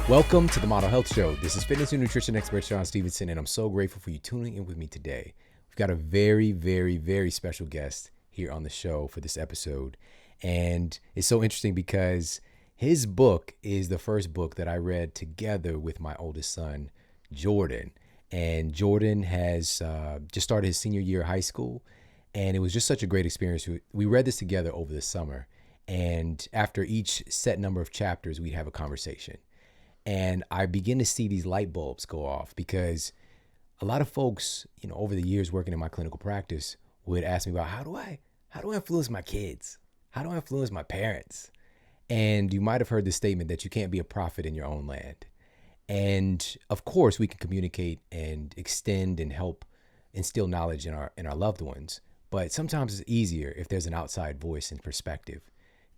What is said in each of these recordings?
Welcome to the Model Health Show. This is fitness and nutrition expert Sean Stevenson, and I'm so grateful for you tuning in with me today. We've got a very, very, very special guest here on the show for this episode. And it's so interesting because his book is the first book that I read together with my oldest son, Jordan. And Jordan has just started his senior year of high school. And it was just such a great experience. We read this together over the summer. And after each set number of chapters, we'd have a conversation. And I begin to see these light bulbs go off because a lot of folks, over the years working in my clinical practice would ask me about how do I influence my kids? How do I influence my parents? And you might have heard the statement that you can't be a prophet in your own land. And of course, we can communicate and extend and help instill knowledge in our loved ones. But sometimes it's easier if there's an outside voice and perspective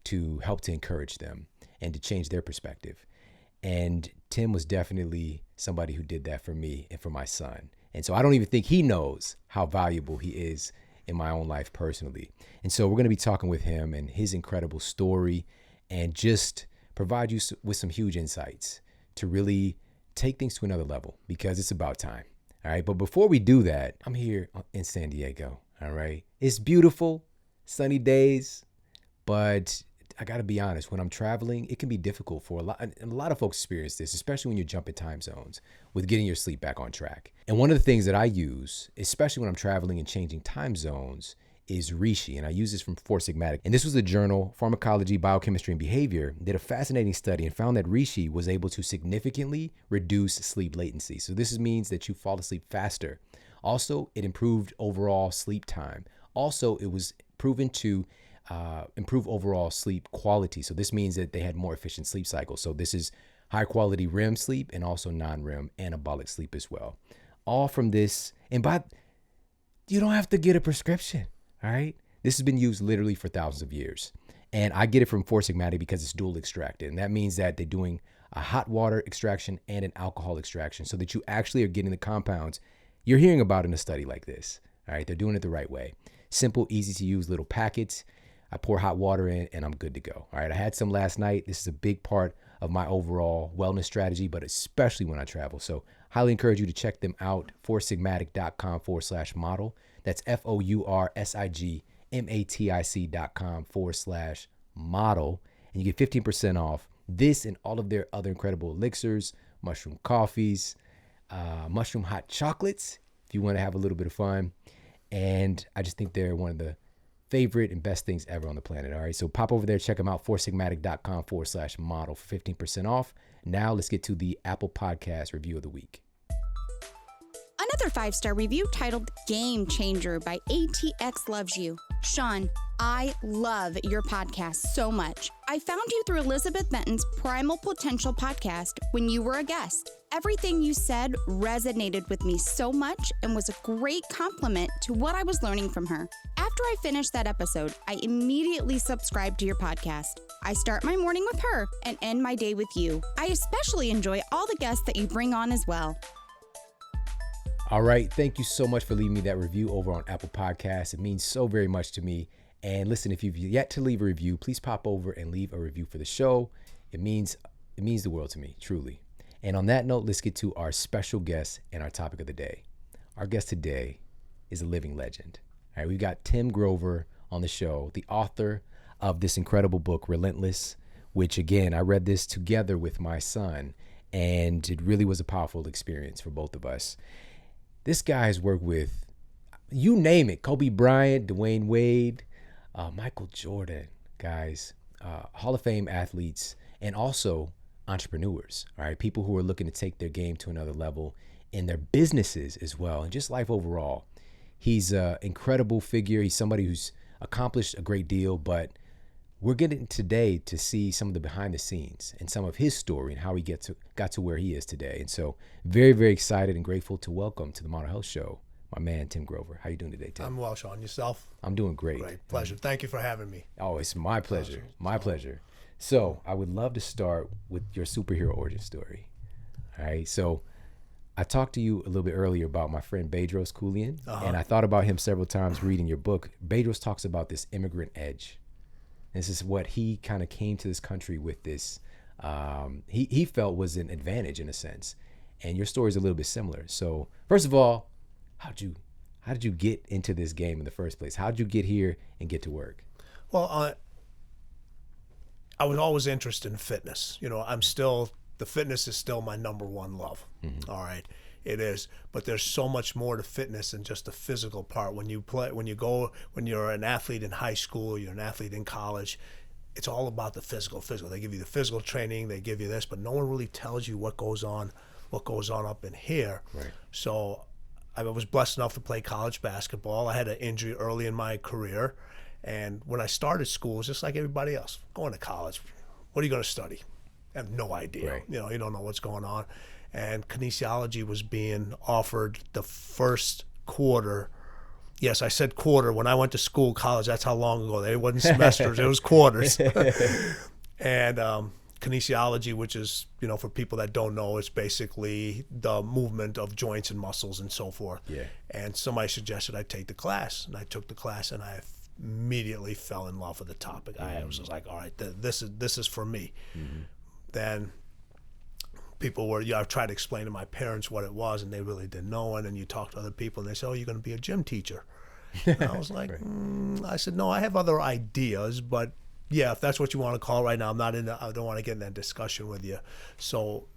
to help to encourage them and to change their perspective. And Tim was definitely somebody who did that for me and for my son. And so I don't even think he knows how valuable he is in my own life personally. And so we're going to be talking with him and his incredible story and just provide you with some huge insights to really take things to another level because it's about time. All right. But before we do that, I'm here in San Diego. All right. It's beautiful, sunny days, but I got to be honest, when I'm traveling, it can be difficult for a lot of folks experience this, especially when you're jumping time zones with getting your sleep back on track. And one of the things that I use, especially when I'm traveling and changing time zones, is reishi. And I use this from Four Sigmatic. And this was a journal, Pharmacology, Biochemistry, and Behavior, did a fascinating study and found that reishi was able to significantly reduce sleep latency. So this means that you fall asleep faster. Also, it improved overall sleep time. Also, it was proven to improve overall sleep quality. So this means that they had more efficient sleep cycles. So this is high quality REM sleep and also non-REM anabolic sleep as well. All from this, and you don't have to get a prescription, all right? This has been used literally for thousands of years. And I get it from Four Sigmatic because it's dual extracted. And that means that they're doing a hot water extraction and an alcohol extraction so that you actually are getting the compounds you're hearing about in a study like this, all right? They're doing it the right way. Simple, easy to use little packets. I pour hot water in and I'm good to go. All right. I had some last night. This is a big part of my overall wellness strategy, but especially when I travel. So highly encourage you to check them out. foursigmatic.com/model. That's FOURSIGMATIC.com/model. And you get 15% off this and all of their other incredible elixirs, mushroom coffees, mushroom hot chocolates, if you want to have a little bit of fun. And I just think they're one of the favorite and best things ever on the planet. All right. So pop over there, check them out, foursigmatic.com/model for 15% off. Now let's get to the Apple Podcast review of the week. Another 5-star review titled Game Changer by ATX Loves You. Sean, I love your podcast so much. I found you through Elizabeth Benton's Primal Potential podcast when you were a guest. Everything you said resonated with me so much and was a great compliment to what I was learning from her. After I finished that episode, I immediately subscribed to your podcast. I start my morning with her and end my day with you. I especially enjoy all the guests that you bring on as well. All right. Thank you so much for leaving me that review over on Apple Podcasts. It means so very much to me. And listen, if you've yet to leave a review, please pop over and leave a review for the show. It means the world to me, truly. And on that note, let's get to our special guest and our topic of the day. Our guest today is a living legend. All right, we've got Tim Grover on the show, the author of this incredible book, Relentless, which again, I read this together with my son, and it really was a powerful experience for both of us. This guy has worked with, you name it, Kobe Bryant, Dwayne Wade, Michael Jordan, guys, Hall of Fame athletes, and also entrepreneurs, all right? People who are looking to take their game to another level in their businesses as well, and just life overall. He's an incredible figure. He's somebody who's accomplished a great deal, but we're getting today to see some of the behind the scenes and some of his story and how he got to where he is today. And so very, very excited and grateful to welcome to the Model Health Show, my man, Tim Grover. How you doing today, Tim? I'm well, Sean. Yourself? I'm doing great. Great. Pleasure. Thank you for having me. Oh, it's my pleasure. My pleasure. So I would love to start with your superhero origin story. All right. So I talked to you a little bit earlier about my friend Bedros Keuilian, and I thought about him several times reading your book. Bedros talks about this immigrant edge. This is what he kind of came to this country with, this he felt was an advantage in a sense. And your story is a little bit similar. So first of all, how did you get into this game in the first place? How did you get here and get to work? Well, I was always interested in fitness. The fitness is still my number one love. Mm-hmm. All right, it is. But there's so much more to fitness than just the physical part. When you're an athlete in high school, you're an athlete in college, it's all about the physical. They give you the physical training, they give you this, but no one really tells you what goes on up in here. Right. So I was blessed enough to play college basketball. I had an injury early in my career. And when I started school, it was just like everybody else. Going to college, what are you going to study? I have no idea. Right. You don't know what's going on. And kinesiology was being offered the first quarter. Yes, I said quarter. When I went to school, college, that's how long ago. It wasn't semesters, it was quarters. And kinesiology, which is, for people that don't know, it's basically the movement of joints and muscles and so forth. Yeah. And somebody suggested I take the class. And I took the class, and I immediately fell in love with the topic. I was just like, all right, this is for me. Mm-hmm. Then I've tried to explain to my parents what it was, and they really didn't know it. And you talk to other people, and they say, oh, you're going to be a gym teacher. And I was like, right. I said, no, I have other ideas, but yeah, if that's what you want to call it right now, I don't want to get in that discussion with you. So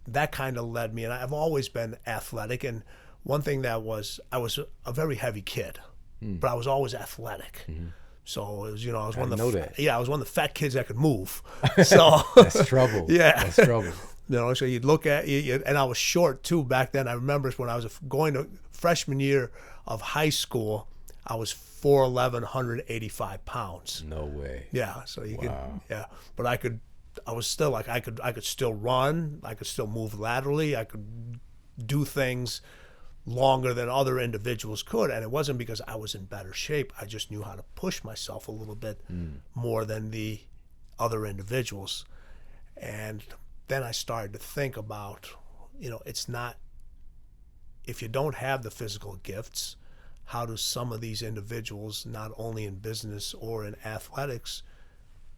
that kind of led me, and I've always been athletic. And one thing I was a very heavy kid, but I was always athletic. Mm-hmm. So it was, I was one of the fat kids that could move. So that's trouble. Yeah, that's trouble. So you'd look at you, and I was short too back then. I remember when I was going to freshman year of high school, I was 4'11", 185 pounds. No way. Yeah, so you could, yeah, but I was still like I could still run, I could still move laterally, I could do things longer than other individuals could, and it wasn't because I was in better shape. I just knew how to push myself a little bit more than the other individuals. And then I started to think about, it's not, if you don't have the physical gifts, how do some of these individuals, not only in business or in athletics,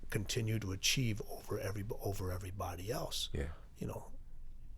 continue to achieve over everybody else? Yeah.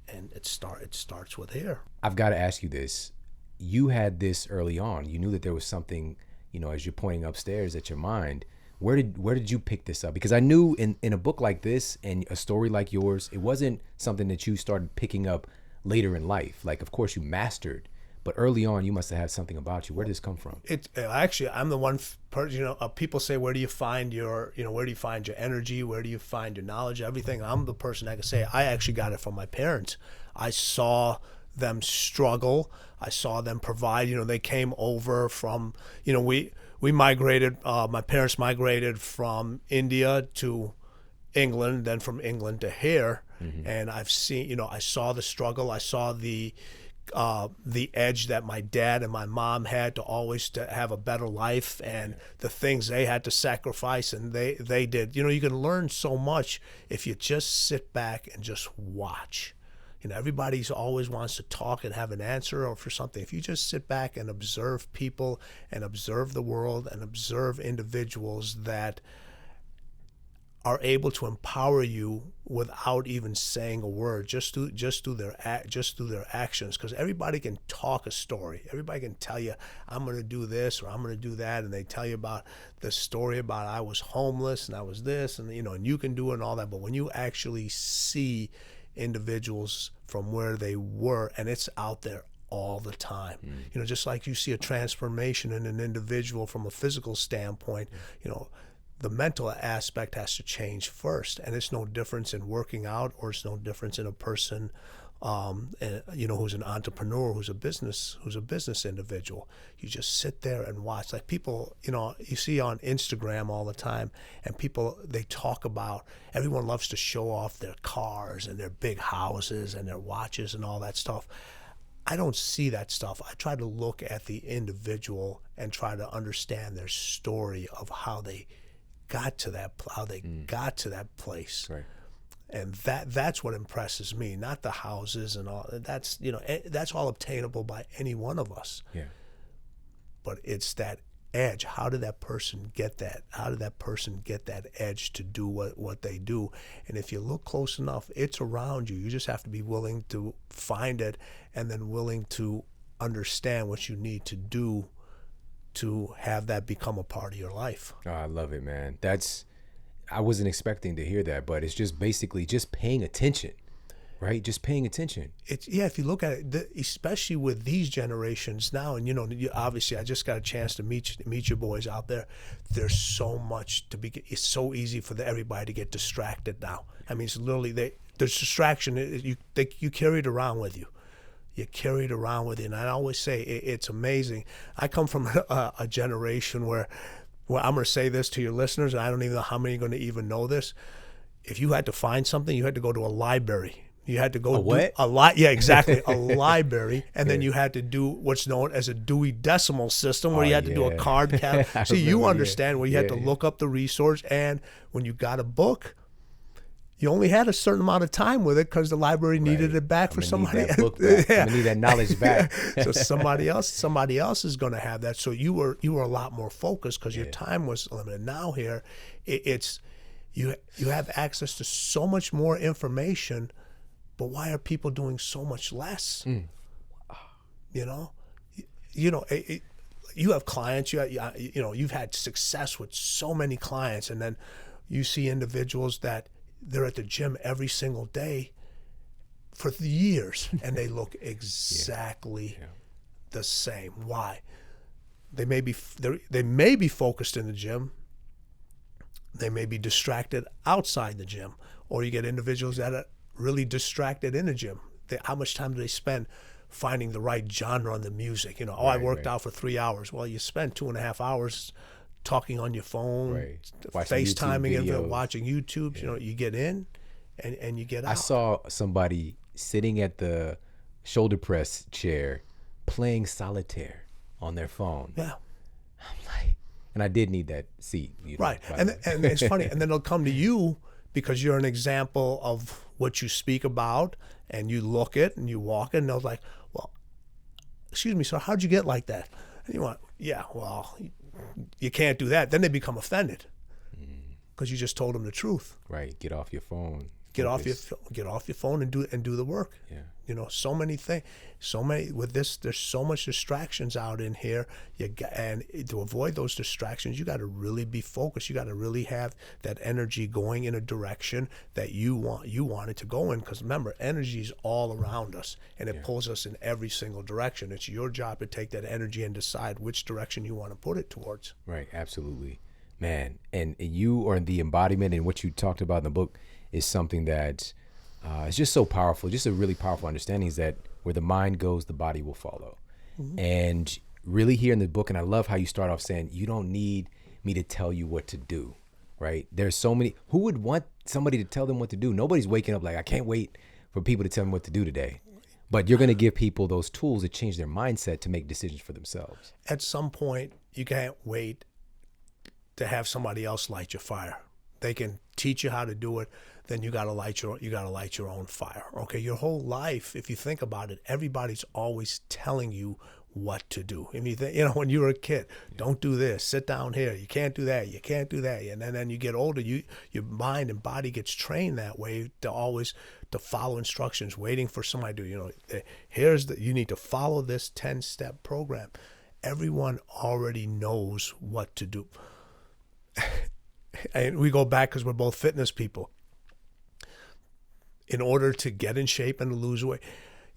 And it starts with here. I've got to ask you this. You had this early on. You knew that there was something, as you're pointing upstairs at your mind. Where did you pick this up? Because I knew in a book like this and a story like yours, it wasn't something that you started picking up later in life. Like, of course, you mastered, but early on, you must have had something about you. Where did this come from? Actually, I'm the one person, people say, where do you find your energy? Where do you find your knowledge? Everything. I'm the person that can say, I actually got it from my parents. I saw them struggle. I saw them provide. They came over from, we migrated, my parents migrated from India to England, then from England to here. Mm-hmm. And I've seen, I saw the struggle. I saw the edge that my dad and my mom had to have a better life, and the things they had to sacrifice, and they did. You can learn so much if you just sit back and just watch. Everybody's always wants to talk and have an answer or for something. If you just sit back and observe people and observe the world and observe individuals that are able to empower you without even saying a word, just through their actions, because everybody can talk a story. Everybody can tell you, I'm going to do this or I'm going to do that, and they tell you about the story about I was homeless and I was this, and and you can do it and all that. But when you actually see individuals from where they were, and it's out there all the time, just like you see a transformation in an individual from a physical standpoint, the mental aspect has to change first, and it's no difference in working out, or it's no difference in a person, who's an entrepreneur, who's a business individual. You just sit there and watch. Like people, you see on Instagram all the time, and people, they talk about, everyone loves to show off their cars and their big houses and their watches and all that stuff. I don't see that stuff. I try to look at the individual and try to understand their story of how they got to that place. Right. And that's what impresses me, not the houses and all. That's all obtainable by any one of us. Yeah. But it's that edge. How did that person get that? How did that person get that edge to do what they do? And if you look close enough, it's around you. You just have to be willing to find it, and then willing to understand what you need to do to have that become a part of your life. Oh, I love it, man. I wasn't expecting to hear that, but it's just basically just paying attention, right? Just paying attention. If you look at it, especially with these generations now, and obviously I just got a chance to meet your boys out there. There's so much it's so easy for everybody to get distracted now. I mean, it's literally there's distraction. You carry it around with you. You carry it around with you. And I always say it's amazing. I come from a generation where I'm going to say this to your listeners, and I don't even know how many are going to even know this. If you had to find something, you had to go to a library. You had to go yeah, exactly, a library, and then you had to do what's known as a Dewey Decimal System, where you had to do a card count. See, you understand where you had to look up the resource, and when you got a book, you only had a certain amount of time with it because the library needed it back for somebody. Need that book back. I'm gonna need that knowledge back. So somebody else is going to have that. So you were a lot more focused because your time was limited. Now here, it's you have access to so much more information, but why are people doing so much less? You have clients. You've had success with so many clients, and then you see individuals that they're at the gym every single day for years, and they look exactly the same. Why? They may be focused in the gym. They may be distracted outside the gym, or you get individuals that are really distracted in the gym. How much time do they spend finding the right genre on the music? I worked out for 3 hours. Well, you spend 2.5 hours talking on your phone, FaceTiming and watching YouTube. You get in and you get out. I saw somebody sitting at the shoulder press chair playing solitaire on their phone. Yeah. I'm like, and I did need that seat. Right. And it's funny. And then they'll come to you because you're an example of what you speak about, and you look it and you walk it, and they're like, well, excuse me, sir, how'd you get like that? And you want, you can't do that. Then they become offended because you just told them the truth. Right. Get off your phone. Get off your phone and do the work. Yeah. So many things. With this. There's so much distractions out in here. And to avoid those distractions, you got to really be focused. You got to really have that energy going in a direction that you want it to go in. Because remember, energy is all around us, and it pulls us in every single direction. It's your job to take that energy and decide which direction you want to put it towards. Right. Absolutely, man. And you are the embodiment, and what you talked about in the book is something that is just so powerful. Just a really powerful understanding is that where the mind goes, the body will follow. Mm-hmm. And really here in the book, and I love how you start off saying, you don't need me to tell you what to do, right? There's so many, who would want somebody to tell them what to do? Nobody's waking up like, I can't wait for people to tell me what to do today. But you're going to give people those tools to change their mindset to make decisions for themselves. At some point, you can't wait to have somebody else light your fire. They can teach you how to do it. Then you gotta light your own fire. Okay, your whole life, if you think about it, everybody's always telling you what to do. If you think, when you were a kid, don't do this, sit down here, you can't do that, you can't do that. And then you get older, your mind and body gets trained that way to follow instructions, waiting for somebody to you need to follow this 10-step program. Everyone already knows what to do. And we go back because we're both fitness people. In order to get in shape and to lose weight,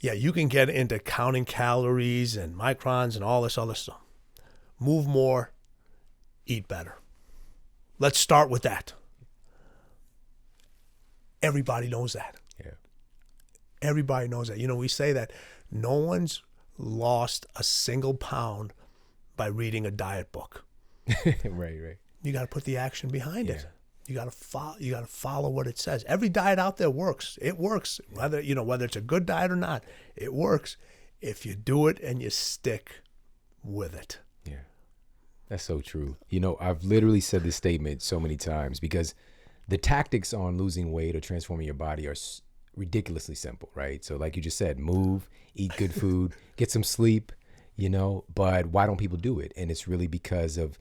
you can get into counting calories and microns and all this other stuff. Move more, eat better. Let's start with that. Everybody knows that. Yeah. Everybody knows that. We say that no one's lost a single pound by reading a diet book. Right. You got to put the action behind it. You got to follow what it says. Every diet out there works. It works. Whether it's a good diet or not, it works if you do it and you stick with it. Yeah. That's so true. I've literally said this statement so many times because the tactics on losing weight or transforming your body are ridiculously simple, right? So like you just said, move, eat good food, get some sleep, but why don't people do it? And it's really because of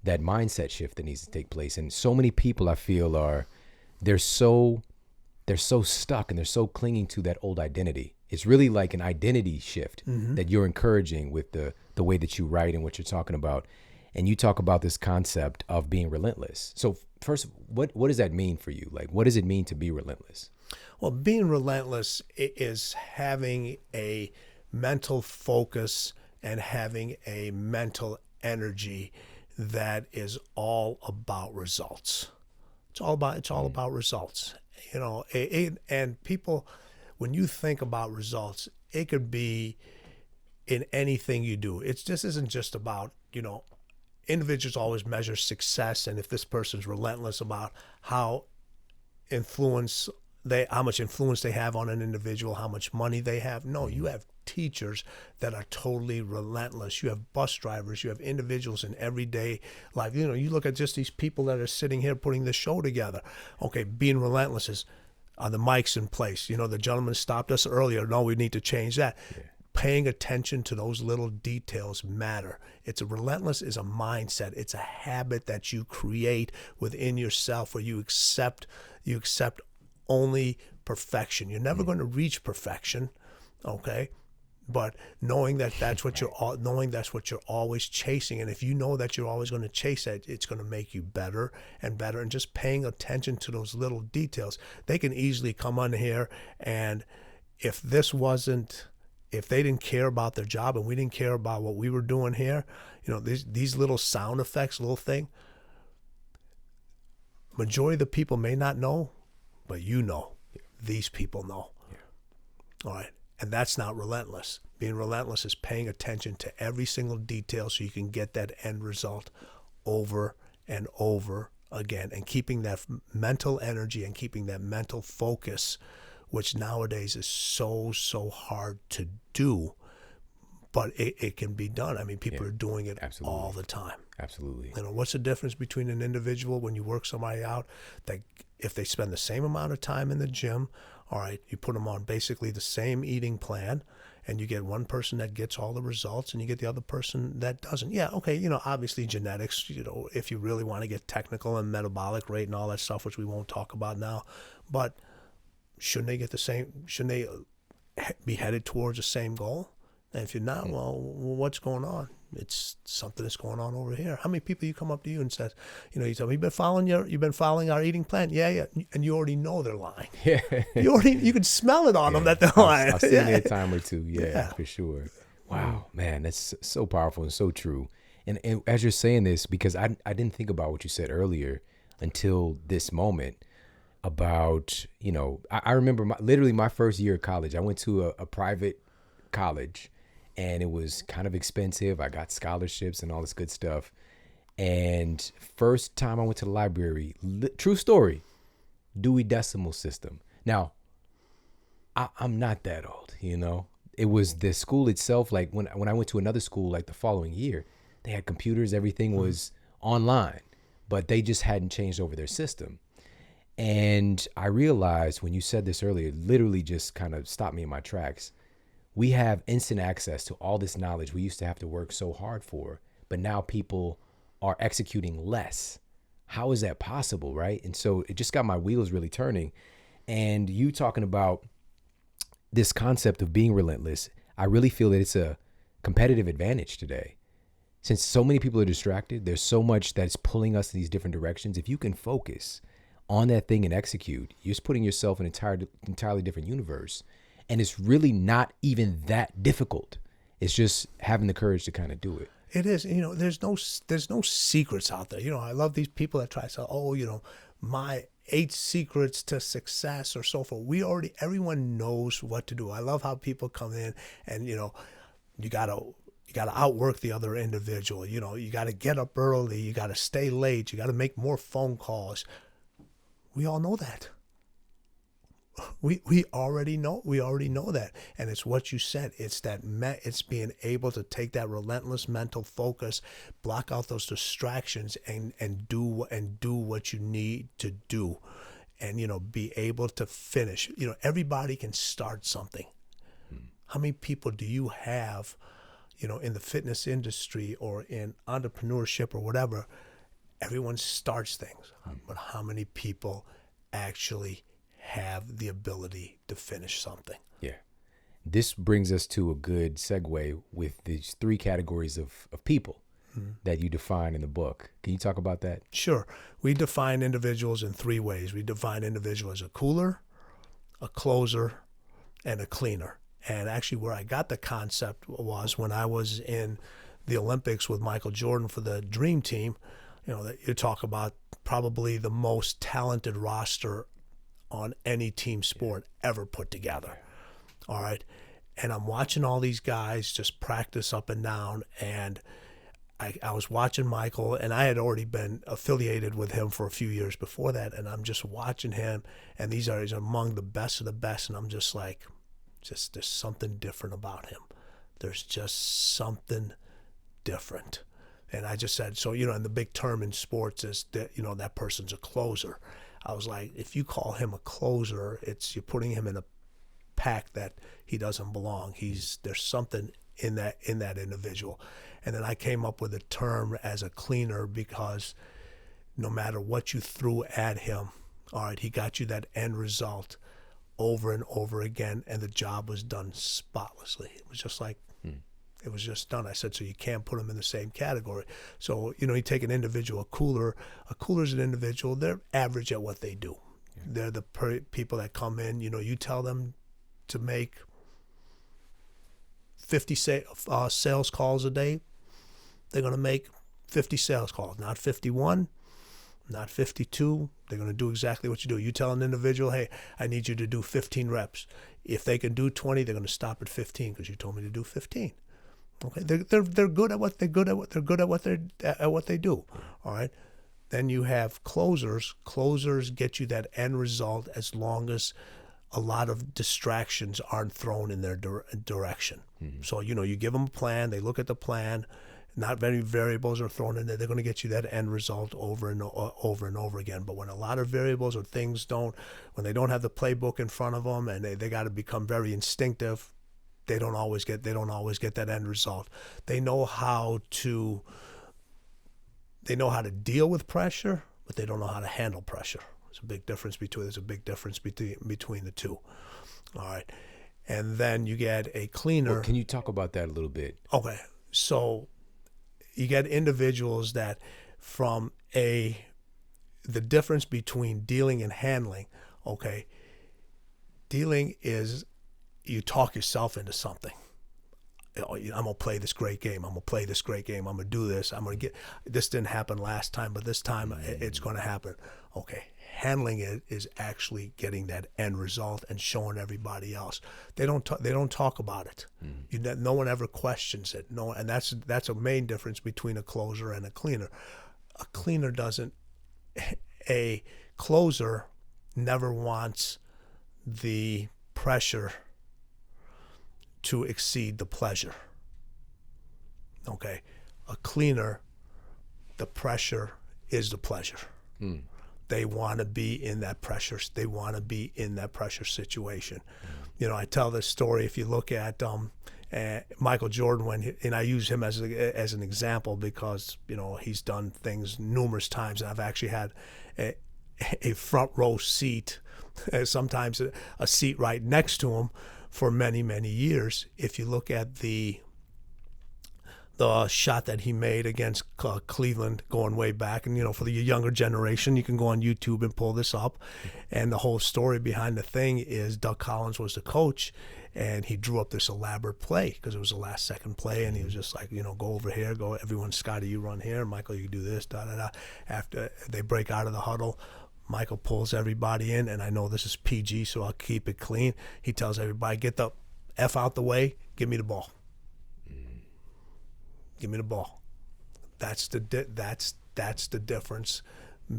that mindset shift that needs to take place. And so many people, I feel, they're so stuck and they're so clinging to that old identity. It's really like an identity shift that you're encouraging with the way that you write and what you're talking about. And you talk about this concept of being relentless. So first, what does that mean for you? Like, what does it mean to be relentless? Well, being relentless is having a mental focus and having a mental energy that is all about results. It's all about results. And people, when you think about results, it could be in anything you do. This isn't just about, individuals always measure success, and if this person's relentless about how much influence they have on an individual, how much money they have. No, you have teachers that are totally relentless. You have bus drivers, you have individuals in everyday life. You look at just these people that are sitting here putting the show together. Okay, being relentless is, are the mics in place? The gentleman stopped us earlier. No, we need to change that. Yeah. Paying attention to those little details matter. Relentless is a mindset. It's a habit that you create within yourself where you accept only perfection. You're never going to reach perfection, okay? But knowing that's what you're always chasing, and if you know that you're always going to chase that, it's going to make you better and better. And just paying attention to those little details, they can easily come on here, and if they didn't care about their job and we didn't care about what we were doing here, these little sound effects, little thing, majority of the people may not know, but these people know. Yeah. All right. And that's not relentless. Being relentless is paying attention to every single detail so you can get that end result over and over again, and keeping that mental energy and keeping that mental focus, which nowadays is so hard to do, but it can be done. I mean, people are doing it all the time. Absolutely. What's the difference between an individual when you work somebody out that if they spend the same amount of time in the gym, all right, you put them on basically the same eating plan, and you get one person that gets all the results and you get the other person that doesn't. Yeah, okay, obviously genetics, if you really want to get technical, and metabolic rate and all that stuff, which we won't talk about now, but shouldn't they be headed towards the same goal? And if you're not, well, what's going on? It's something that's going on over here. How many people you come up to you and says, you tell me, you've been following our eating plan? Yeah. And you already know they're lying. Yeah. You can smell it on them that they're lying. I've seen it a time or two. Yeah, for sure. Wow, man, that's so powerful and so true. And as you're saying this, because I didn't think about what you said earlier until this moment about, I remember literally my first year of college. I went to a private college, and it was kind of expensive. I got scholarships and all this good stuff. And first time I went to the library, true story, Dewey Decimal System. Now, I'm not that old, It was the school itself. Like when I went to another school, like the following year, they had computers. Everything was online, but they just hadn't changed over their system. And I realized when you said this earlier, it literally just kind of stopped me in my tracks. We have instant access to all this knowledge we used to have to work so hard for, but now people are executing less. How is that possible, right? And so it just got my wheels really turning. And you talking about this concept of being relentless, I really feel that it's a competitive advantage today. Since so many people are distracted, there's so much that's pulling us in these different directions. If you can focus on that thing and execute, you're just putting yourself in an entirely different universe. And it's really not even that difficult. It's just having the courage to kind of do it. It is. There's no secrets out there. I love these people that try to say, my 8 secrets to success or so forth. Everyone knows what to do. I love how people come in and, you gotta outwork the other individual. You gotta get up early. You gotta stay late. You gotta make more phone calls. We all know that. We already know that, and it's what you said. It's being able to take that relentless mental focus, block out those distractions, and do what you need to do, and be able to finish. Everybody can start something. How many people do you have, in the fitness industry or in entrepreneurship or whatever, everyone starts things, but how many people actually have the ability to finish something? Yeah. This brings us to a good segue with these three categories of people that you define in the book. Can you talk about that? Sure. We define individuals in three ways. We define individual as a cooler, a closer, and a cleaner. And actually where I got the concept was when I was in the Olympics with Michael Jordan for the Dream Team. That you talk about probably the most talented roster on any team sport ever put together. All right. And I'm watching all these guys just practice up and down. And I was watching Michael, and I had already been affiliated with him for a few years before that. And I'm just watching him, and he's among the best of the best. And I'm just like, there's something different about him. There's just something different. And I just said, so, and the big term in sports is that, that person's a closer. I was like, if you call him a closer, you're putting him in a pack that he doesn't belong. There's something in that individual. And then I came up with a term as a cleaner because no matter what you threw at him, all right, he got you that end result over and over again, and the job was done spotlessly. It was just like, it was just done. I said, so you can't put them in the same category. So, you take an individual, a cooler's an individual, they're average at what they do. Yeah. They're the people that come in, you tell them to make 50 sales calls a day, they're going to make 50 sales calls, not 51, not 52. They're going to do exactly what you do. You tell an individual, hey, I need you to do 15 reps. If they can do 20, they're going to stop at 15 because you told me to do 15. Okay, they're good at what they're good at what they do. All right. Then you have closers. Closers get you that end result as long as a lot of distractions aren't thrown in their direction. Mm-hmm. So, you give them a plan, they look at the plan, not many variables are thrown in there, they're going to get you that end result over and over again. But when a lot of variables or things when they don't have the playbook in front of them and they got to become very instinctive, they don't always get that end result. They know how to deal with pressure, but they don't know how to handle pressure. There's a big difference between the two. All right. And then you get a cleaner. Well, can you talk about that a little bit? Okay. So you get individuals that the difference between dealing and handling, okay, dealing is you talk yourself into something. I'm going to play this great game. I'm going to do this. This didn't happen last time, but this time it's going to happen. Okay. Handling it is actually getting that end result and showing everybody else. They don't talk about it. No one ever questions it. No, and that's a main difference between a closer and a cleaner. A closer never wants the pressure to exceed the pleasure. Okay, a cleaner, the pressure is the pleasure. They want to be in that pressure. They want to be in that pressure situation. I tell this story. If you look at Michael Jordan, and I use him as an example because he's done things numerous times, and I've actually had a front row seat, sometimes a seat right next to him for many, many years. If you look at the shot that he made against Cleveland going way back, and for the younger generation, you can go on YouTube and pull this up, and the whole story behind the thing is Doug Collins was the coach, and he drew up this elaborate play because it was the last second play, and he was just like, go over here, go, everyone, Scotty, you run here, Michael, you do this, da-da-da. After they break out of the huddle, Michael pulls everybody in, and I know this is PG, so I'll keep it clean. He tells everybody, get the F out the way, give me the ball. Give me the ball. That's the difference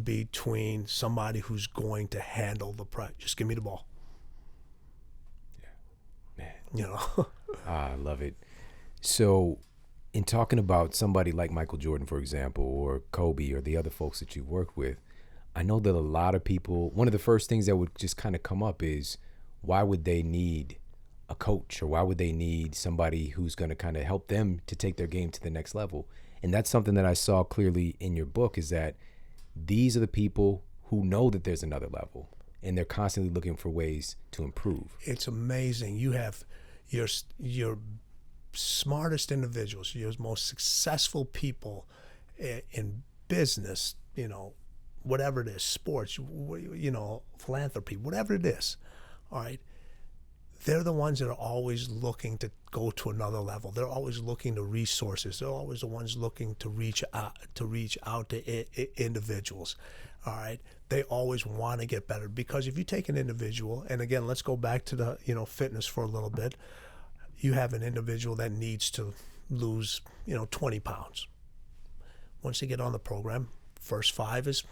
between somebody who's going to handle the pressure. Just give me the ball. Yeah, man. I love it. So, in talking about somebody like Michael Jordan, for example, or Kobe, or the other folks that you've worked with, I know that a lot of people, one of the first things that would just kind of come up is, why would they need a coach, or why would they need somebody who's going to kind of help them to take their game to the next level? And that's something that I saw clearly in your book, is that these are the people who know that there's another level, and they're constantly looking for ways to improve. It's amazing. You have your smartest individuals, your most successful people in business, whatever it is, sports, philanthropy, whatever it is, all right? They're the ones that are always looking to go to another level. They're always looking to resources. They're always the ones looking to reach out to individuals, all right? They always want to get better, because if you take an individual, and again, let's go back to the fitness for a little bit. You have an individual that needs to lose 20 pounds. Once they get on the program, first 5 is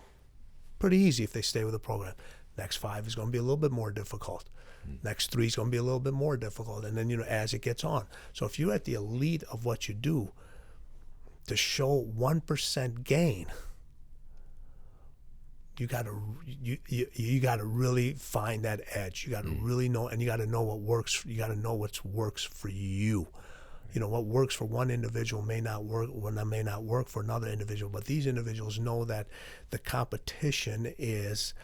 pretty easy if they stay with the program. Next 5 is going to be a little bit more difficult. Next 3 is going to be a little bit more difficult. And then, as it gets on. So if you're at the elite of what you do, to show 1% gain, you got to really find that edge. You got to really know, and you got to know what works. You got to know what works for you. What works for one individual may not work for another individual. But these individuals know that the competition is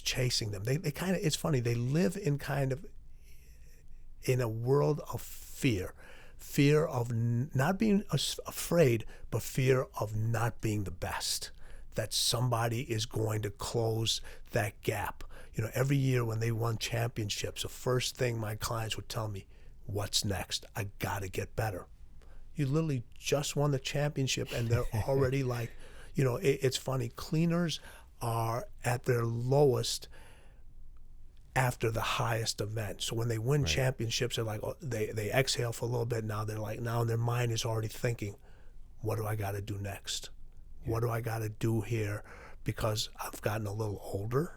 chasing them. They kind of, it's funny, they live in a world of fear of not being afraid, but fear of not being the best, that somebody is going to close that gap. Every year when they won championships, the first thing my clients would tell me, what's next? I got to get better. You literally just won the championship, and they're already like, it's funny, cleaners are at their lowest after the highest event. So when they win championships, they're like, they exhale for a little bit. Now they're like, now their mind is already thinking, what do I got to do next? What do I got to do here? Because I've gotten a little older.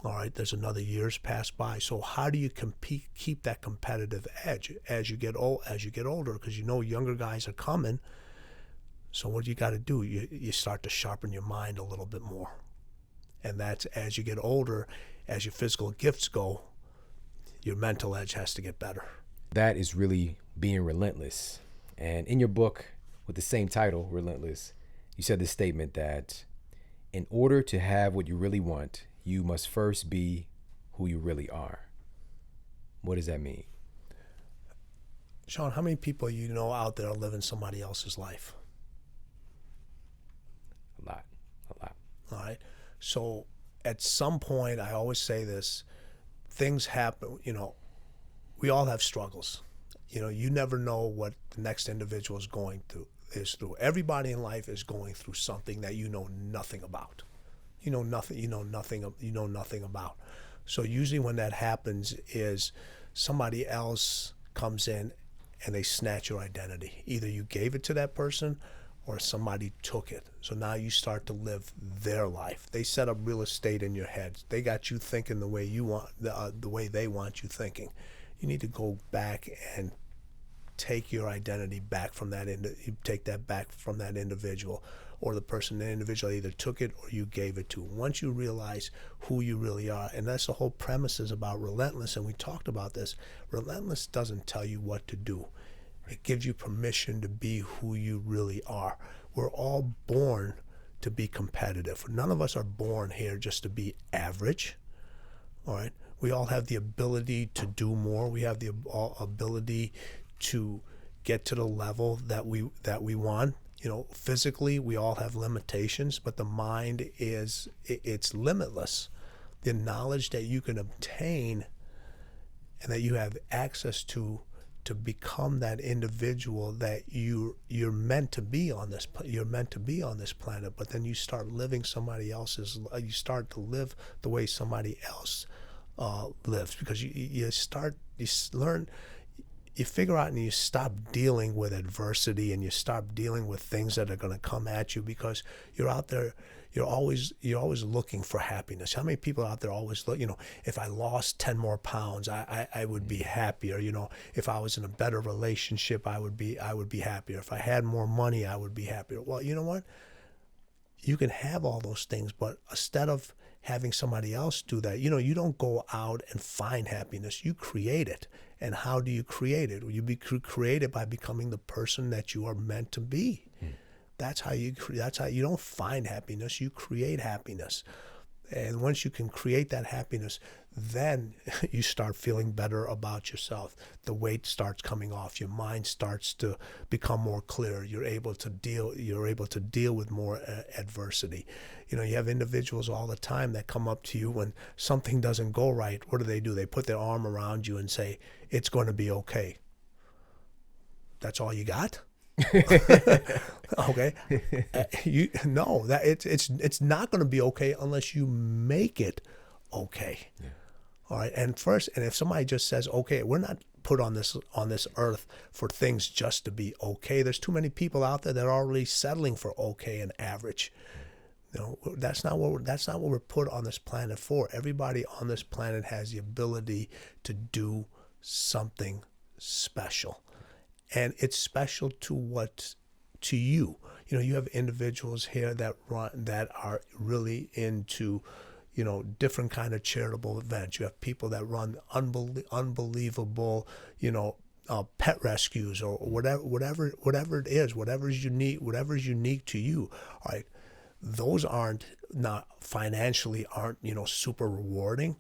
All right, there's another year's passed by. So how do you keep that competitive edge as you get older? Because younger guys are coming. So what you got to do, you start to sharpen your mind a little bit more. And that's, as you get older, as your physical gifts go, your mental edge has to get better. That is really being relentless. And in your book with the same title, Relentless, you said this statement that in order to have what you really want, you must first be who you really are. What does that mean? Sean, how many people out there are living somebody else's life? A lot. All right. So at some point, I always say this, things happen, we all have struggles. You never know what the next individual is going through. Everybody in life is going through something that you know nothing about. You know nothing about. So usually when that happens is somebody else comes in and they snatch your identity. Either you gave it to that person or somebody took it. So now you start to live their life. They set up real estate in your head. They got you thinking the way you want, the way they want you thinking. You need to go back and take your identity back from that. You take that back from that individual, or the individual either took it or you gave it to. Once you realize who you really are, and that's the whole premise is about Relentless, and we talked about this. Relentless doesn't tell you what to do. It gives you permission to be who you really are. We're all born to be competitive. None of us are born here just to be average. All right. We all have the ability to do more. We have the ability to get to the level that we want. Physically, we all have limitations, but the mind it's limitless. The knowledge that you can obtain and that you have access to become that individual that you're meant to be on this. You're meant to be on this planet, but then you start living somebody else's. You start to live the way somebody else lives, because you learn. You figure out and you stop dealing with adversity, and you stop dealing with things that are going to come at you, because you're out there, you're always looking for happiness. How many people out there always look, if I lost 10 more pounds, I would be happier. If I was in a better relationship, I would be happier. If I had more money, I would be happier. Well, you know what? You can have all those things, but instead of having somebody else do that. You don't go out and find happiness. You create it. And how do you create it? You create it by becoming the person that you are meant to be. That's how you don't find happiness. You create happiness. And once you can create that happiness, then you start feeling better about yourself. The weight starts coming off. Your mind starts to become more clear. You're able to deal with more adversity. You have individuals all the time that come up to you when something doesn't go right. What do? They put their arm around you and say, "It's going to be okay." That's all you got? Okay. It's not going to be okay unless you make it okay. Yeah. All right. And if somebody just says, "Okay," we're not put on this earth for things just to be okay. There's too many people out there that are already settling for okay and average. That's not what we're put on this planet for. Everybody on this planet has the ability to do something special. And it's special to you. You have individuals here that are really into, different kind of charitable events. You have people that run unbelievable, pet rescues or whatever it is, whatever's unique to you. All right, those aren't financially super rewarding,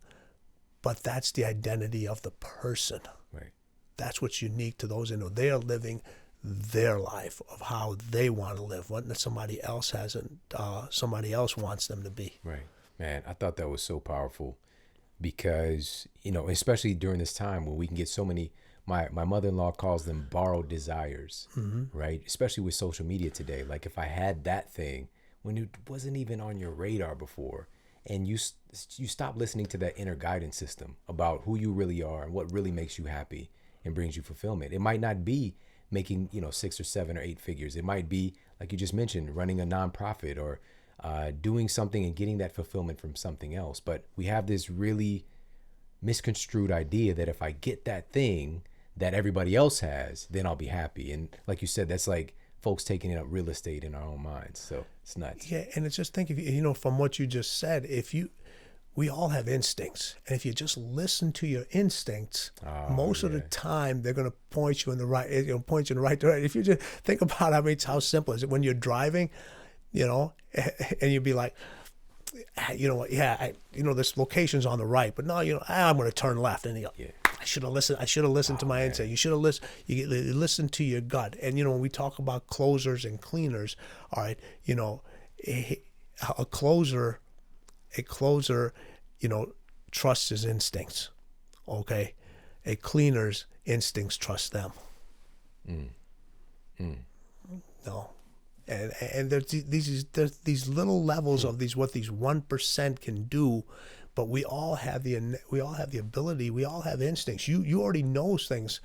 but that's the identity of the person. Right. That's what's unique to those. They are living their life of how they want to live, what somebody else wants them to be. Right. Man, I thought that was so powerful because, especially during this time when we can get so many, my mother-in-law calls them borrowed desires, right? Especially with social media today. Like if I had that thing when it wasn't even on your radar before, and you stop listening to that inner guidance system about who you really are and what really makes you happy and brings you fulfillment. It might not be making 6 or 7 or 8 figures. It might be, like you just mentioned, running a nonprofit or doing something and getting that fulfillment from something else. But we have this really misconstrued idea that if I get that thing that everybody else has, then I'll be happy. And like you said, that's like folks taking up real estate in our own minds. So it's nuts. Yeah, and it's just from what you just said, we all have instincts. And if you just listen to your instincts, most of the time they're going to point you in the right direction. If you just think about how simple is it when you're driving, and you'd be like, this location's on the right, but no, I'm going to turn left. And you go, I should have listened to my instinct. You should have listened. You listen to your gut. And when we talk about closers and cleaners, all right, a closer, trusts his instincts. Okay, a cleaner's instincts trust them. No, and there's these little levels of what these 1% can do, but we all have the ability. We all have instincts. You already know things.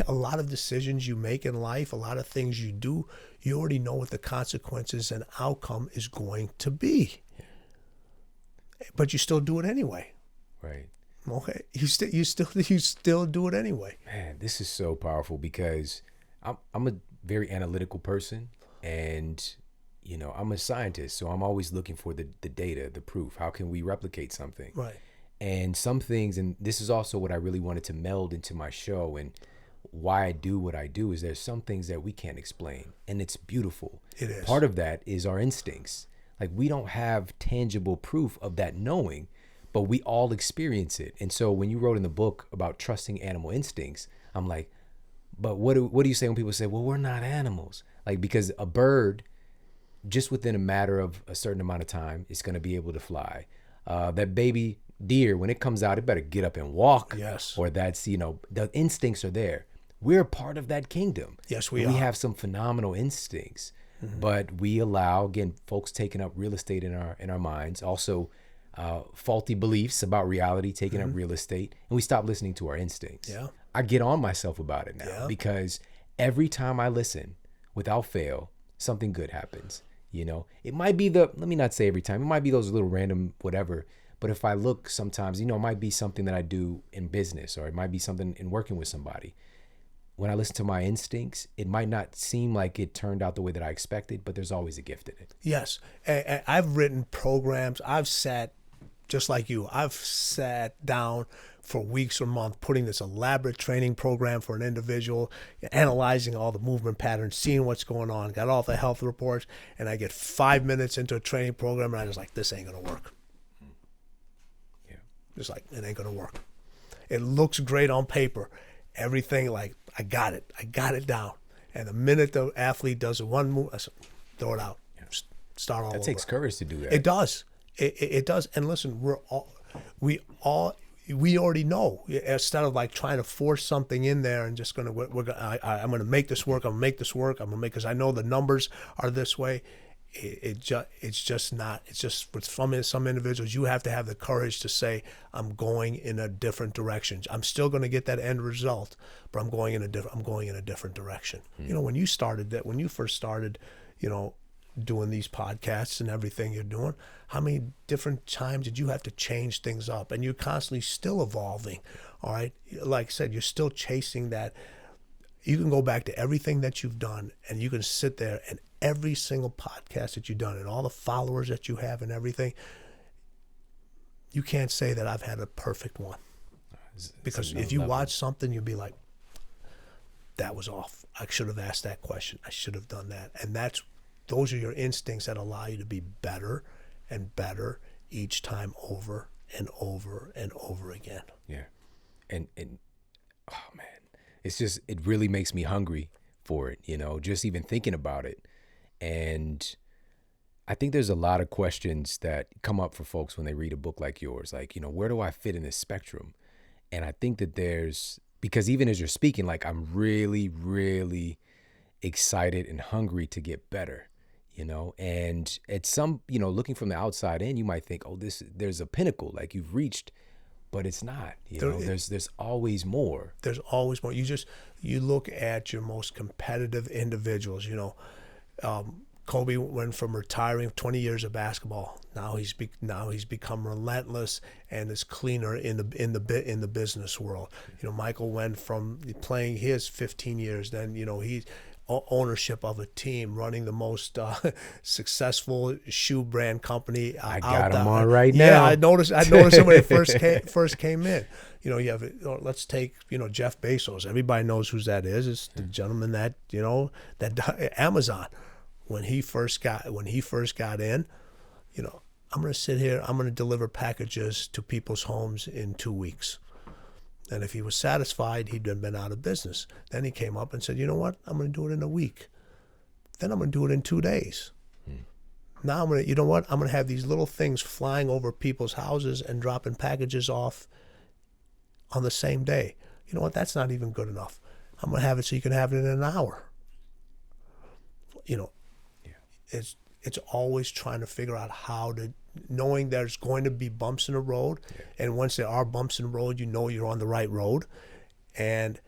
A lot of decisions you make in life, a lot of things you do, you already know what the consequences and outcome is going to be. But you still do it anyway. Right. Okay. You still do it anyway. Man, this is so powerful because I'm a very analytical person, and I'm a scientist, so I'm always looking for the data, the proof. How can we replicate something? Right. And some things, and this is also what I really wanted to meld into my show, and why I do what I do is there's some things that we can't explain, and it's beautiful. It is. Part of that is our instincts. Like we don't have tangible proof of that knowing, but we all experience it. And so when you wrote in the book about trusting animal instincts, I'm like, but what do you say when people say, well, we're not animals? Like, because a bird, just within a matter of a certain amount of time, is going to be able to fly. That baby deer, when it comes out, it better get up and walk. Yes. Or that's, the instincts are there. We're a part of that kingdom. Yes, we are. We have some phenomenal instincts. Mm-hmm. But we allow, again, folks taking up real estate in our minds, also faulty beliefs about reality taking up real estate, and we stop listening to our instincts. Yeah. I get on myself about it now because every time I listen, without fail, something good happens. It might be let me not say every time, it might be those little random whatever, but if I look sometimes, it might be something that I do in business, or it might be something in working with somebody. When I listen to my instincts, it might not seem like it turned out the way that I expected, but there's always a gift in it. Yes. And I've written programs. I've sat just like you, I've sat down for weeks or months putting this elaborate training program for an individual, analyzing all the movement patterns, seeing what's going on, got all the health reports, and I get 5 minutes into a training program and I just like, this ain't gonna work. Yeah. Just like, it ain't gonna work. It looks great on paper. Everything, like, I got it down. And the minute the athlete does one move, I say, throw it out. Yeah. Start all over. That takes courage to do that. It does. It does. And listen, we already know. Instead of like trying to force something in there and just I'm gonna make this work. I'm gonna make this work. I'm gonna make, because I know the numbers are this way. It's just not. It's just with some individuals, you have to have the courage to say, I'm going in a different direction. I'm still going to get that end result, but I'm going in a different direction. You know, when you first started, you know, doing these podcasts and everything you're doing, how many different times did you have to change things up? And you're constantly still evolving. All right, like I said, you're still chasing that. You can go back to everything that you've done, and you can sit there and every single podcast that you've done and all the followers that you have and everything, you can't say that I've had a perfect one. Because if you watch something, you'll be like, that was off. I should have asked that question. I should have done that. And those are your instincts that allow you to be better and better each time, over and over and over again. Yeah. And oh man, it really makes me hungry for it, you know, just even thinking about it. And I think there's a lot of questions that come up for folks when they read a book like yours, like, you know, where do I fit in this spectrum? And I think that because even as you're speaking, like, I'm really, really excited and hungry to get better, you know. And at some, you know, looking from the outside in, you might think, oh, there's a pinnacle, like you've reached, but it's not. You know, there's always more. There's always more. You look at your most competitive individuals. You know, Kobe went from retiring 20 years of basketball. Now he's become relentless and is cleaner in the business world. You know, Michael went from playing his 15 years. Then, you know, he ownership of a team, running the most successful shoe brand company. I got him on right now. Yeah, now. I noticed him when he first came in. You know, let's take, you know, Jeff Bezos. Everybody knows who that is. It's the gentleman that, you know, that Amazon. When he first got in, you know, I'm going to sit here, I'm going to deliver packages to people's homes in 2 weeks. And if he was satisfied, he'd been out of business. Then he came up and said, you know what? I'm going to do it in a week. Then I'm going to do it in 2 days. Now I'm going to, you know what? I'm going to have these little things flying over people's houses and dropping packages off on the same day. You know what? That's not even good enough. I'm going to have it so you can have it in an hour. You know, it's always trying to figure out how to, knowing there's going to be bumps in the road. Yeah. And once there are bumps in the road, you know you're on the right road, and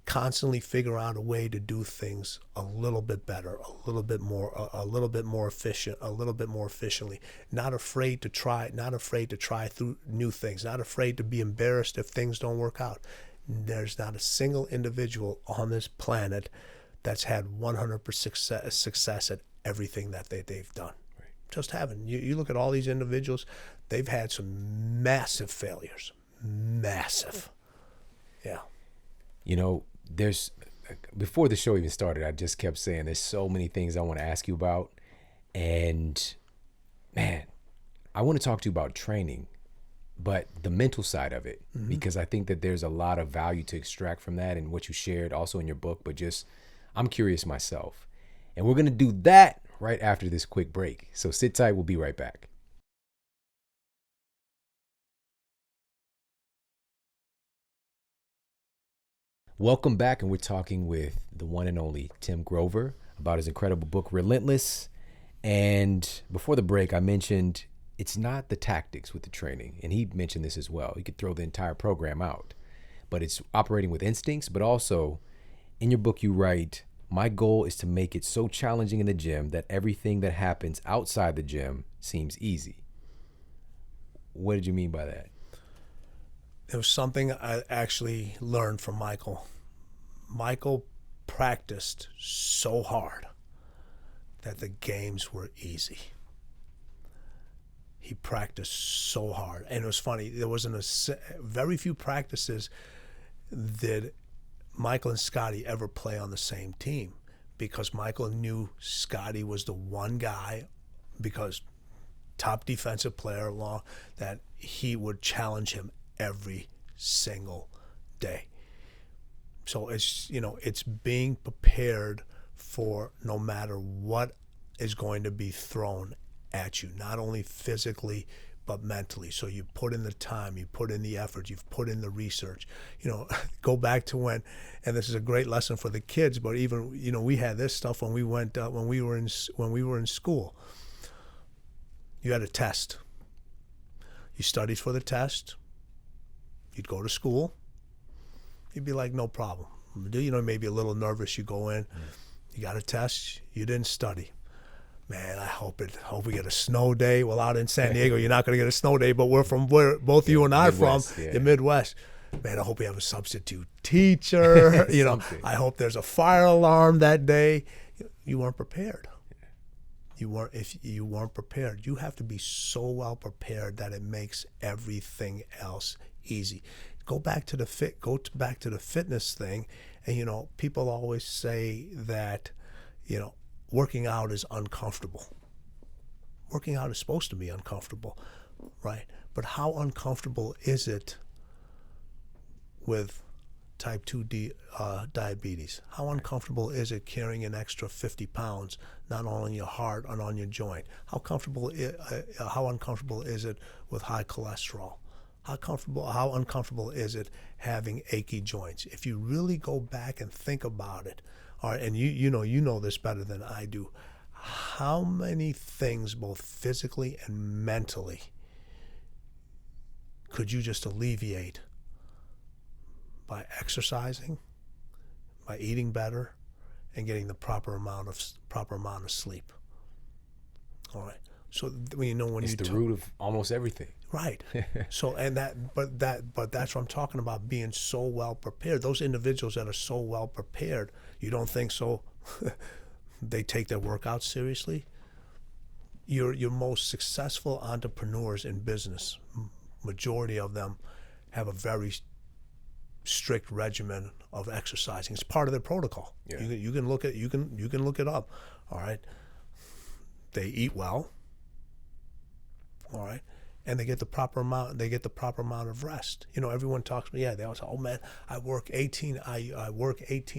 constantly figure out a way to do things a little bit better, a little bit more efficient, a little bit more efficiently. Not afraid to try through new things, not afraid to be embarrassed if things don't work out. There's not a single individual on this planet that's had 100% success at everything that they've done. Right. Just haven't. You look at all these individuals, they've had some massive failures. Massive. Yeah. You know, before the show even started, I just kept saying there's so many things I want to ask you about. And man, I want to talk to you about training, but the mental side of it, because I think that there's a lot of value to extract from that and what you shared also in your book, but just, I'm curious myself. And we're going to do that right after this quick break. So sit tight. We'll be right back. Welcome back. And we're talking with the one and only Tim Grover about his incredible book, Relentless. And before the break, I mentioned it's not the tactics with the training. And he mentioned this as well. You could throw the entire program out, but it's operating with instincts. But also in your book, you write, my goal is to make it so challenging in the gym that everything that happens outside the gym seems easy. What did you mean by that? It was something I actually learned from Michael. Michael practiced so hard that the games were easy. he practiced so hard. And it was funny. There wasn't very few practices did Michael and Scotty ever play on the same team, because Michael knew Scotty was the one guy, because top defensive player along, that he would challenge him every single day. So it's, it's being prepared for no matter what is going to be thrown at you, not only physically but mentally. So you put in the time, you put in the effort, you've put in the research. Go back to when, and this is a great lesson for the kids, but even we had this stuff when we went when we were in school. You had a test. You studied for the test. You'd go to school. You'd be like, no problem. Maybe a little nervous. You go in. You got a test. You didn't study. Man, I hope we get a snow day. Well, out in San Diego, you're not going to get a snow day, but we're from where both you and I are from, the Midwest. Man, I hope we have a substitute teacher. I hope there's a fire alarm that day. You weren't prepared. If you weren't prepared, you have to be so well prepared that it makes everything else easy. Go back to the fitness thing, and people always say that working out is uncomfortable. Working out is supposed to be uncomfortable, right? But how uncomfortable is it with type 2 diabetes? How uncomfortable is it carrying an extra 50 pounds, not on your heart and on your joint? How uncomfortable is it with high cholesterol? How uncomfortable is it having achy joints? If you really go back and think about it, all right, and you know this better than I do, how many things, both physically and mentally, could you just alleviate by exercising, by eating better, and getting the proper amount of sleep? All right. So when it's the root of almost everything. Right. So but that's what I'm talking about, being so well prepared. Those individuals that are so well prepared, you don't think so? They take their workouts seriously. Your most successful entrepreneurs in business, majority of them have a very strict regimen of exercising. It's part of their protocol. Yeah. You can look it up. All right. They eat well. All right. And they get the proper amount. They get the proper amount of rest. Everyone talks. Yeah, they always say, "Oh man, I work 18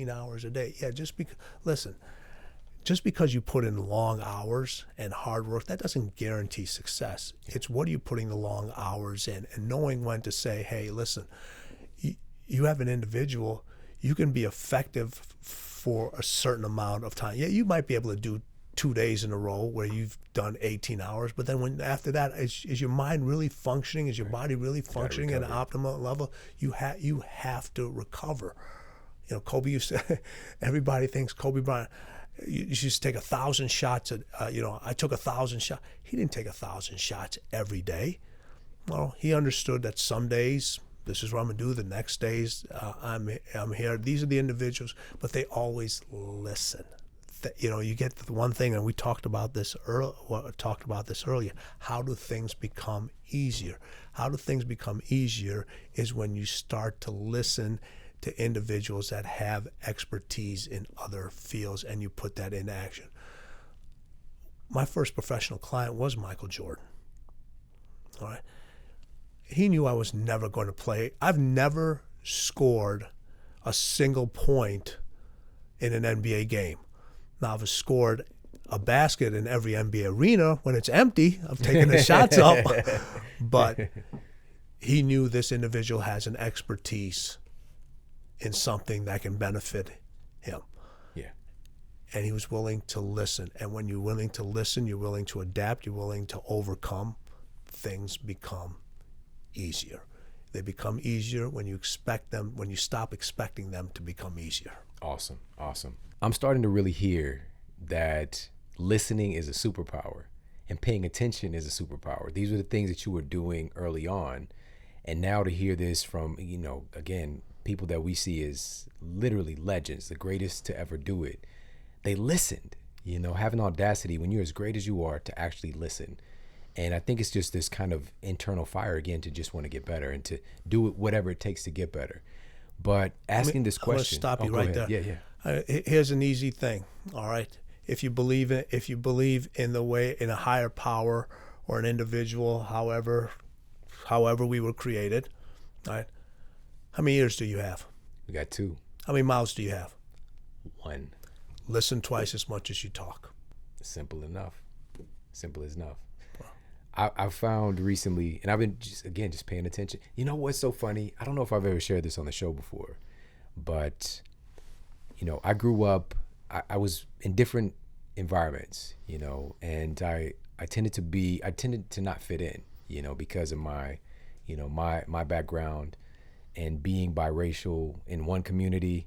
hours a day." Yeah, just because you put in long hours and hard work, that doesn't guarantee success. It's what are you putting the long hours in, and knowing when to say, "Hey, listen, you have an individual. You can be effective for a certain amount of time. Yeah, you might be able to do 2 days in a row where you've done 18 hours, but then after that, is your mind really functioning? Is your body really functioning at an optimal level? You have to recover. Kobe used to, everybody thinks Kobe Bryant, you used to take 1,000 shots I took 1,000 shots. He didn't take 1,000 shots every day. Well, he understood that some days, this is what I'm going to do. The next days, I'm here. These are the individuals, but they always listen. You get the one thing, and we talked about this earlier. How do things become easier? How do things become easier is when you start to listen to individuals that have expertise in other fields, and you put that in action. My first professional client was Michael Jordan. All right. He knew I was never going to play. I've never scored a single point in an NBA game. Now, I've scored a basket in every NBA arena when it's empty. I've taken the shots up. But he knew this individual has an expertise in something that can benefit him. Yeah. And he was willing to listen. And when you're willing to listen, you're willing to adapt, you're willing to overcome, things become easier. They become easier when you stop expecting them to become easier. Awesome. I'm starting to really hear that listening is a superpower and paying attention is a superpower. These were the things that you were doing early on. And now to hear this from, again, people that we see as literally legends, the greatest to ever do it, they listened, having audacity when you're as great as you are to actually listen. And I think it's just this kind of internal fire again to just want to get better and to do whatever it takes to get better. But asking this question, I'm going to stop you right there. Yeah. Here's an easy thing. All right. If you believe in a higher power or an individual, however we were created, all right. How many ears do you have? We got 2. How many mouths do you have? 1. Listen twice as much as you talk. Simple enough. Simple as enough. I've found recently, and I've been just paying attention. You know what's so funny? I don't know if I've ever shared this on the show before, but I grew up. I was in different environments, and I tended to not fit in, because of my, my background and being biracial in one community.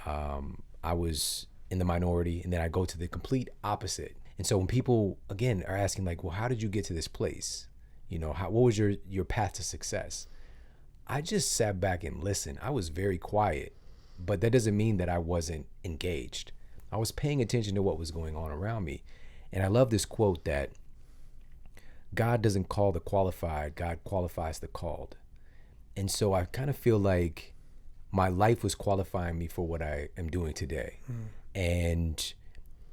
I was in the minority, and then I go to the complete opposite. And so when people, again, are asking like, well, how did you get to this place? What was your path to success? I just sat back and listened. I was very quiet, but that doesn't mean that I wasn't engaged. I was paying attention to what was going on around me. And I love this quote that God doesn't call the qualified, God qualifies the called. And so I kind of feel like my life was qualifying me for what I am doing today. And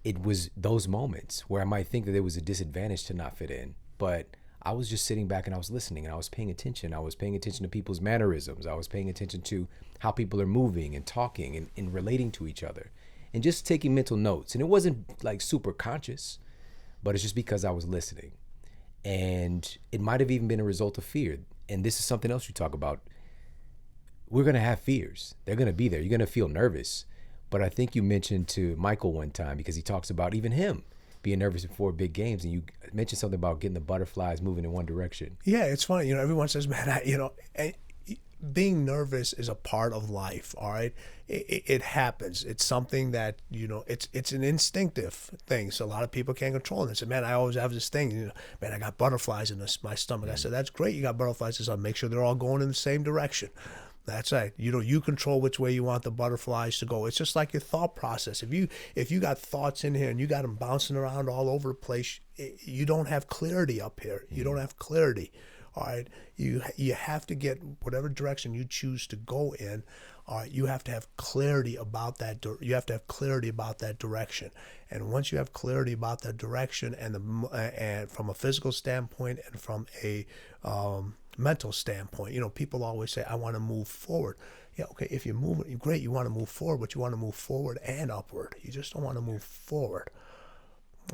it was those moments where I might think that there was a disadvantage to not fit in, but I was just sitting back and I was listening and I was paying attention. I was paying attention to people's mannerisms. I was paying attention to how people are moving and talking and relating to each other and just taking mental notes. And it wasn't like super conscious, but it's just because I was listening. And it might have even been a result of fear. And this is something else you talk about. We're going to have fears. They're going to be there. You're going to feel nervous. But I think you mentioned to Michael one time, because he talks about even him being nervous before big games, and you mentioned something about getting the butterflies moving in one direction. Yeah, it's funny. everyone says, man, being nervous is a part of life. All right, it happens. It's something that it's an instinctive thing. So a lot of people can't control it. They say, man, I always have this thing. Man, I got butterflies in my stomach. I said, that's great. You got butterflies. So make sure they're all going in the same direction. That's right. You control which way you want the butterflies to go. It's just like your thought process. If you got thoughts in here and you got them bouncing around all over the place, you don't have clarity up here. You don't have clarity. All right. You have to get whatever direction you choose to go in. All right. You have to have clarity about that. You have to have clarity about that direction. And once you have clarity about that direction, and from a physical standpoint and from a mental standpoint, people always say, I want to move forward. Yeah, okay, if you're moving, great, you want to move forward, but you want to move forward and upward. You just don't want to move forward.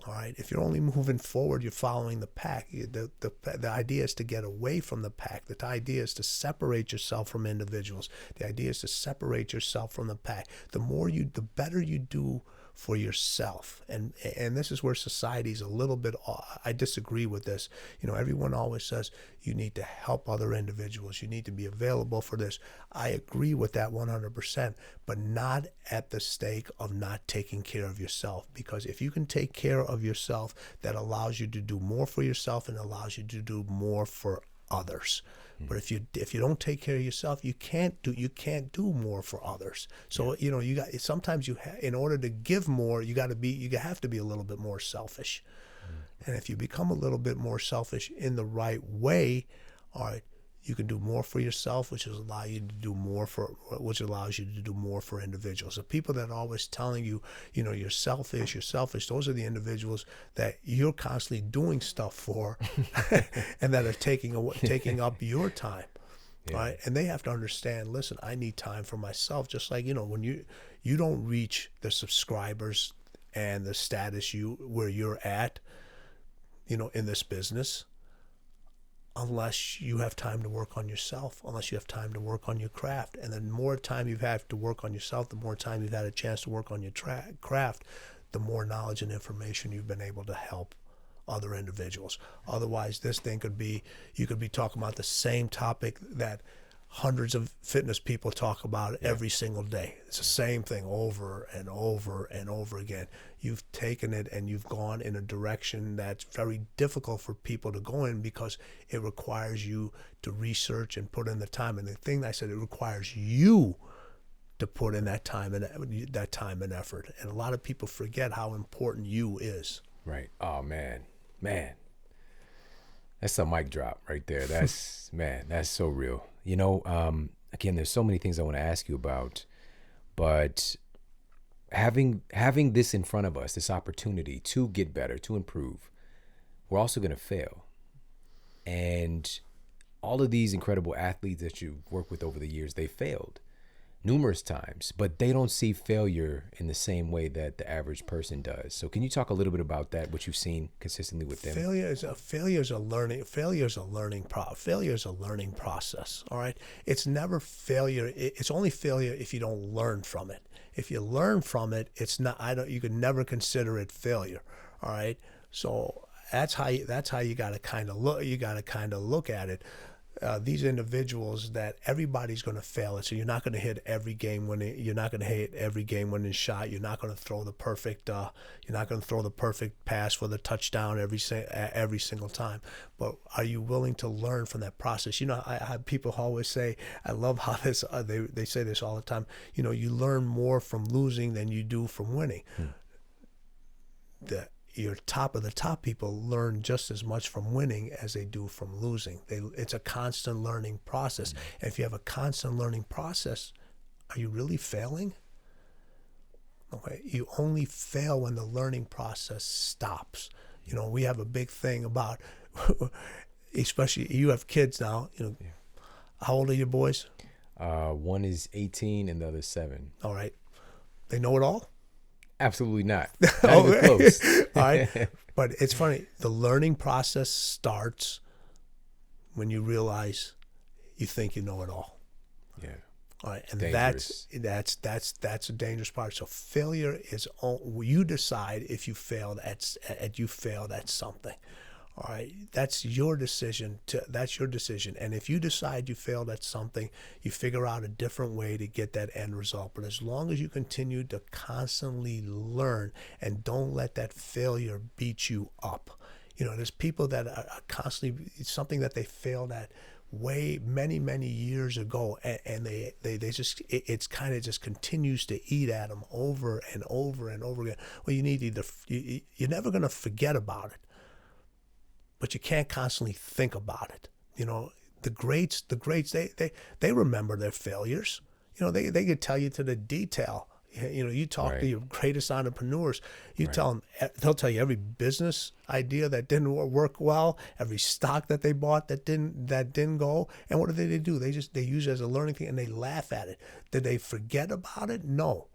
All right, if you're only moving forward, you're following the pack. The idea is to get away from the pack. The idea is to separate yourself from individuals. The idea is to separate yourself from the pack. The better you do for yourself. And this is where society's a little bit off. I disagree with this. Everyone always says you need to help other individuals. You need to be available for this. I agree with that 100%, but not at the stake of not taking care of yourself. Because if you can take care of yourself, that allows you to do more for yourself and allows you to do more for others. But if you don't take care of yourself, you can't do more for others. So sometimes in order to give more, you have to be a little bit more selfish. And if you become a little bit more selfish in the right way, all right, you can do more for yourself, which allows you to do more for individuals. The people that are always telling you, you're selfish, those are the individuals that you're constantly doing stuff for and that are taking up your time. Yeah. Right? And they have to understand, listen, I need time for myself. Just like, when you don't reach the subscribers and the status where you're at, in this business, unless you have time to work on yourself, unless you have time to work on your craft. And the more time you've had to work on yourself, the more time you've had a chance to work on your craft, the more knowledge and information you've been able to help other individuals. Otherwise, you could be talking about the same topic that hundreds of fitness people talk about every single day. It's the same thing over and over and over again. You've taken it and you've gone in a direction that's very difficult for people to go in because it requires you to research and put in the time. And the thing I said, it requires you to put in that time and effort. And a lot of people forget how important you is. Right. Oh, man. That's a mic drop right there. That's man, that's so real. You know, again, there's so many things I want to ask you about, but having this in front of us, this opportunity to get better, to improve, we're also going to fail. And all of these incredible athletes that you've worked with over the years, they failed numerous times, but they don't see failure in the same way that the average person does. So can you talk a little bit about that, what you've seen consistently with them? Failure is a learning process. All right. It's never failure. It's only failure if you don't learn from it. If you learn from it, it's not, you could never consider it failure. All right. So that's how you got to kind of look at it. These individuals that everybody's going to fail it. So you're not going to hit every game winning. You're not going to hit every game winning shot. You're not going to throw the perfect. You're not going to throw the perfect pass for the touchdown every single time. But are you willing to learn from that process? You know, I people always say, I love how this. They say this all the time. You know, you learn more from losing than you do from winning. Your top of the top people learn just as much from winning as they do from losing. It's a constant learning process. And if you have a constant learning process, are you really failing? Okay, you only fail when the learning process stops. You know, we have a big thing about, especially you have kids now. You know, how old are your boys? One is 18 and the other 7. All right, they know it all. Absolutely not. Not even close. All right. But it's funny. The learning process starts when you realize you think you know it all. Yeah. All right. And Dangerous. that's a dangerous part. So failure is you decide if you failed at something. All right. That's your decision. And if you decide you failed at something, you figure out a different way to get that end result. But as long as you continue to constantly learn and don't let that failure beat you up. You know, there's people that are constantly, it's something that they failed at many years ago, and they just, it's kind of just continues to eat at them over and over and over again. Well, you're never going to forget about it. But you can't constantly think about it. You know, the greats, they remember their failures. You know, they could tell you to the detail. You know, you talk to your greatest entrepreneurs, tell them, they'll tell you every business idea that didn't work well, every stock that they bought that didn't go. And what do? They use it as a learning thing and they laugh at it. Did they forget about it? No,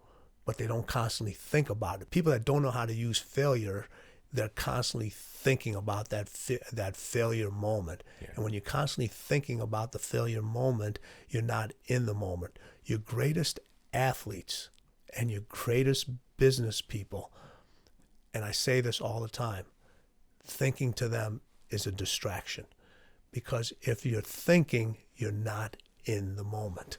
but they don't constantly think about it. People that don't know how to use failure, they're constantly thinking about that failure moment. Yeah. And when you're constantly thinking about the failure moment, you're not in the moment. Your greatest athletes and your greatest business people, and I say this all the time, thinking to them is a distraction. Because if you're thinking, you're not in the moment.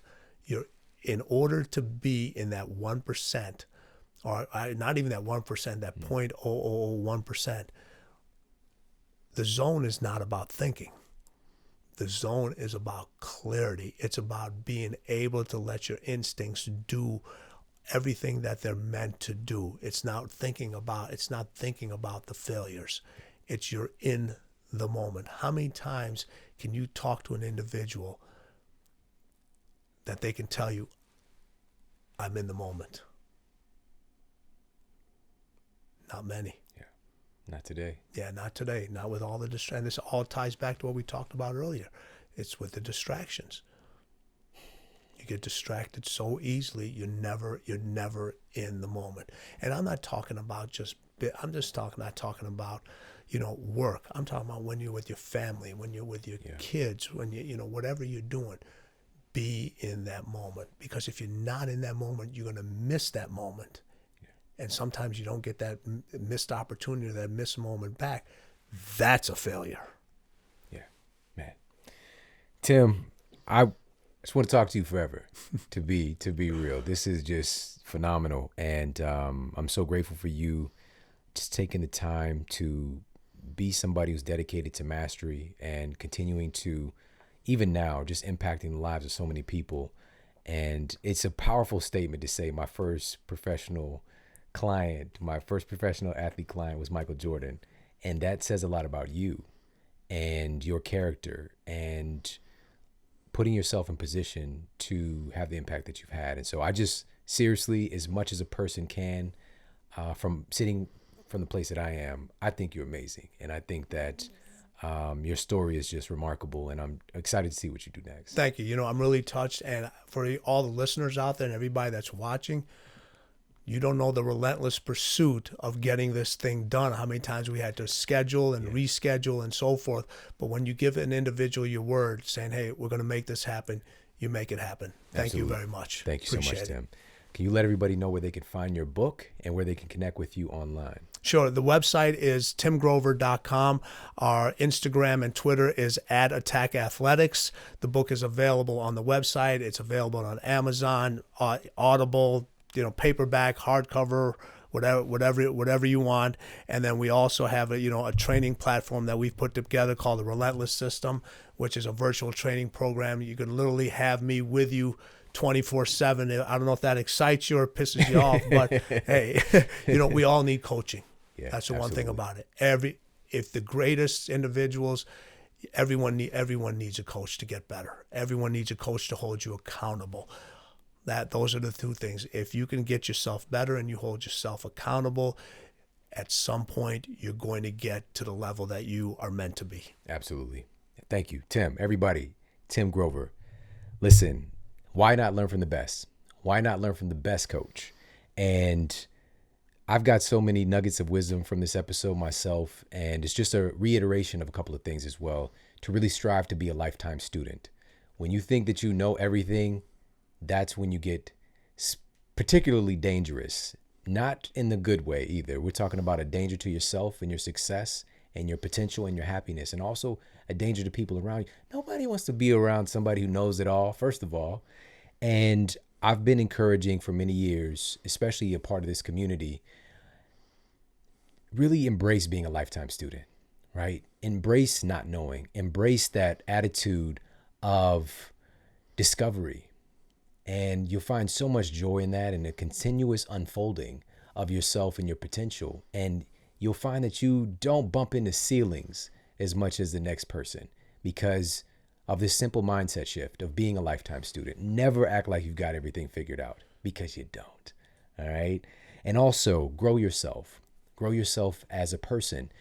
In order to be in that 1%, or not even that 1%, that 0.0001%, the zone is not about thinking. The zone is about clarity. It's about being able to let your instincts do everything that they're meant to do. It's not thinking about the failures. You're in the moment. How many times can you talk to an individual that they can tell you, I'm in the moment? Not many. Yeah. Not today. Yeah, not today. Not with all the distractions. And this all ties back to what we talked about earlier. It's with the distractions. You get distracted so easily, you're never in the moment. And I'm not talking about not talking about, work. I'm talking about when you're with your family, when you're with your kids, when whatever you're doing, be in that moment. Because if you're not in that moment, you're going to miss that moment. And sometimes you don't get that missed opportunity, that missed moment back. That's a failure. Yeah, man. Tim, I just want to talk to you forever. to be real, this is just phenomenal, and I'm so grateful for you just taking the time to be somebody who's dedicated to mastery and continuing to, even now, just impacting the lives of so many people. And it's a powerful statement to say my first professional athlete client was Michael Jordan. And that says a lot about you. and your character and putting yourself in position to have the impact that you've had. And so I just seriously, as much as a person can, from sitting from the place that I am, I think you're amazing. And I think that your story is just remarkable, and I'm excited to see what you do next. Thank you. You know, I'm really touched. And for all the listeners out there and everybody that's watching, you don't know the relentless pursuit of getting this thing done, how many times we had to schedule and reschedule and so forth. But when you give an individual your word saying, hey, we're going to make this happen, you make it happen. Thank Absolutely. you very much. Thank you so Appreciate much, it. Tim. Can you let everybody know where they can find your book and where they can connect with you online? Sure. The website is timgrover.com. Our Instagram and Twitter is @AttackAthletics. The book is available on the website. It's available on Amazon, Audible, paperback, hardcover, whatever you want. And then we also have a training platform that we've put together called the Relentless system, which is a virtual training program. You can literally have me with you 24/7. I don't know if that excites you or pisses you off, but hey, we all need coaching. Yeah, that's the absolutely. one thing about it. If the greatest individuals, everyone needs a coach to get better. Everyone needs a coach to hold you accountable. Those are the two things. If you can get yourself better and you hold yourself accountable, at some point you're going to get to the level that you are meant to be. Absolutely. Thank you, Tim. Everybody, Tim Grover. Listen, why not learn from the best? Why not learn from the best coach? And I've got so many nuggets of wisdom from this episode myself, and it's just a reiteration of a couple of things as well, to really strive to be a lifetime student. When you think that you know everything, that's when you get particularly dangerous, not in the good way either. We're talking about a danger to yourself and your success and your potential and your happiness, and also a danger to people around you. Nobody wants to be around somebody who knows it all, first of all. And I've been encouraging for many years, especially a part of this community, really embrace being a lifetime student, right? Embrace not knowing, embrace that attitude of discovery. And you'll find so much joy in that, and a continuous unfolding of yourself and your potential. And you'll find that you don't bump into ceilings as much as the next person because of this simple mindset shift of being a lifetime student. Never act like you've got everything figured out, because you don't. All right. And also grow yourself as a person.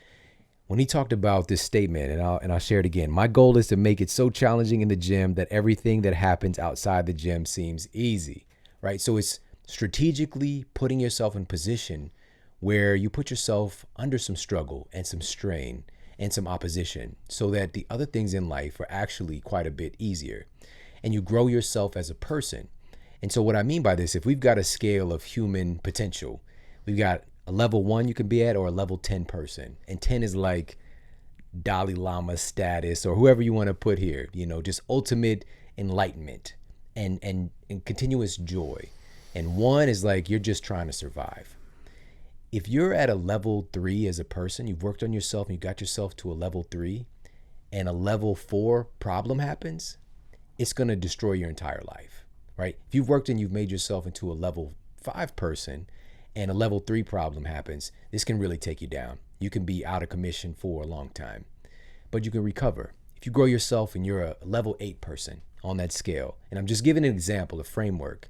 When he talked about this statement, and I'll share it again, my goal is to make it so challenging in the gym that everything that happens outside the gym seems easy, right? So it's strategically putting yourself in position where you put yourself under some struggle and some strain and some opposition so that the other things in life are actually quite a bit easier, and you grow yourself as a person. And so what I mean by this, if we've got a scale of human potential, we've got a level 1 you can be at, or a level 10 person. And 10 is like Dalai Lama status, or whoever you want to put here, just ultimate enlightenment and continuous joy. And 1 is like you're just trying to survive. If you're at a level 3 as a person, you've worked on yourself and you got yourself to a level 3, and a level 4 problem happens, it's going to destroy your entire life, right? If you've worked and you've made yourself into a level 5 person, and a level 3 problem happens, this can really take you down. You can be out of commission for a long time, but you can recover. If you grow yourself and you're a level 8 person on that scale, and I'm just giving an example, a framework,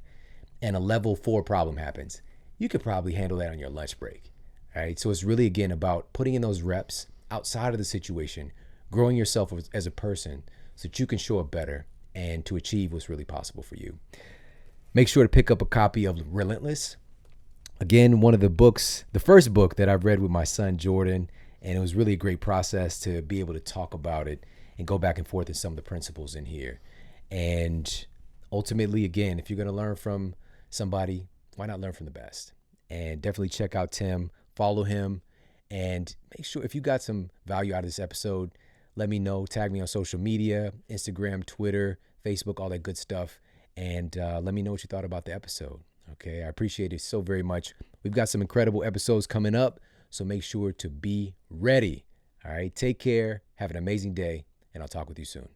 and a level 4 problem happens, you could probably handle that on your lunch break. All right. So it's really, again, about putting in those reps outside of the situation, growing yourself as a person so that you can show up better and to achieve what's really possible for you. Make sure to pick up a copy of Relentless. Again, one of the books, the first book that I've read with my son, Jordan, and it was really a great process to be able to talk about it and go back and forth in some of the principles in here. And ultimately, again, if you're going to learn from somebody, why not learn from the best? And definitely check out Tim, follow him, and make sure if you got some value out of this episode, let me know. Tag me on social media, Instagram, Twitter, Facebook, all that good stuff. And let me know what you thought about the episode. Okay, I appreciate it so very much. We've got some incredible episodes coming up, so make sure to be ready. All right, take care. Have an amazing day, and I'll talk with you soon.